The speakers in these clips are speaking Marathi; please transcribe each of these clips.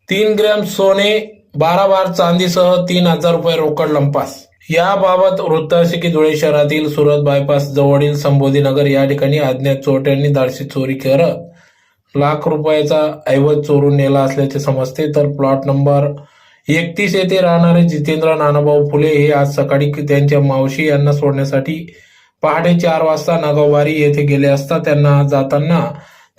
3 ग्रॅम सोने, 12 बार चांदीसह 3,000 रुपये रोकड लंपास। याबाबत वृत्त असे की धुळे शहरातील सुरत बायपास जवळील संबोधी नगर या ठिकाणी अज्ञात चोरट्यांनी धाडसी चोरी करत लाख रुपयाचा ऐवज चोरून नेला असल्याचे समजते। तर प्लॉट नंबर 31 येथे राहणारे जितेंद्र नानाभाऊ फुले हे आज सकाळी त्यांच्या मावशी यांना सोडण्यासाठी पहाटे 4 वाजता नागावबारी येथे गेले असता त्यांना जाताना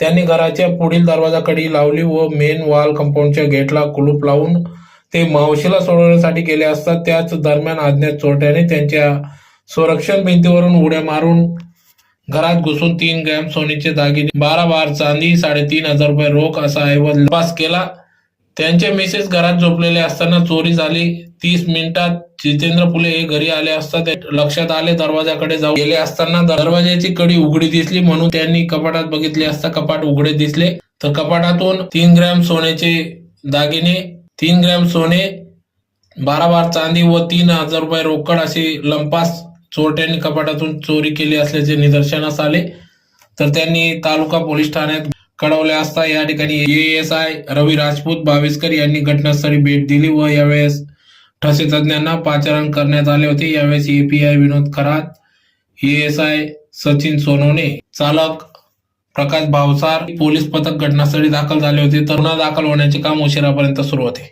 त्यांनी घराच्या पुढील दरवाजा कडी लावली व मेन वॉल कंपाऊंडच्या गेटला कुलूप लावून ते मावशीला सोडवण्यासाठी गेले असता त्याच दरम्यान अज्ञात चोरट्याने त्यांच्या संरक्षण भिंतीवरून उड्या मारून घरात घुसून 3 ग्रॅम सोन्याचे दागिने, 12 बार चांदी, 3,500 रुपये रोख असा ऐवज लंपास केला। त्यांचे मिसेस घरात झोपलेले असताना चोरी झाली। 30 मिनिटात जितेंद्र फुले हे घरी आले असता ते लक्षात आले दरवाजाकडे जाऊन गेले असताना दरवाजाची कडी उघडी दिसली, म्हणून त्यांनी कपाटात बघितले असता कपाट उघडे दिसले। तर कपाटातून 3 ग्रॅम सोन्याचे दागिने, 3 ग्रॅम सोने, 12 बार चांदी व 3,000 रुपये रोकड असे लंपास चोरट्यांनी कपाटातून चोरी केली असल्याचे निदर्शनास आले। तर त्यांनी तालुका पोलीस ठाण्यात कळवले असता या ठिकाणी ASI रवी राजपूत बावेस्कर यांनी घटनास्थळी भेट दिली व यावेळेस ठसे तज्ञांना पाचारण करण्यात आले होते। यावेळेस API विनोद खरात, ASI सचिन सोनवणे, चालक प्रकाश भावसार, पोलीस पथक घटनास्थळी दाखल झाले होते। तर गुन्हा दाखल होण्याचे काम उशिरापर्यंत सुरू होते।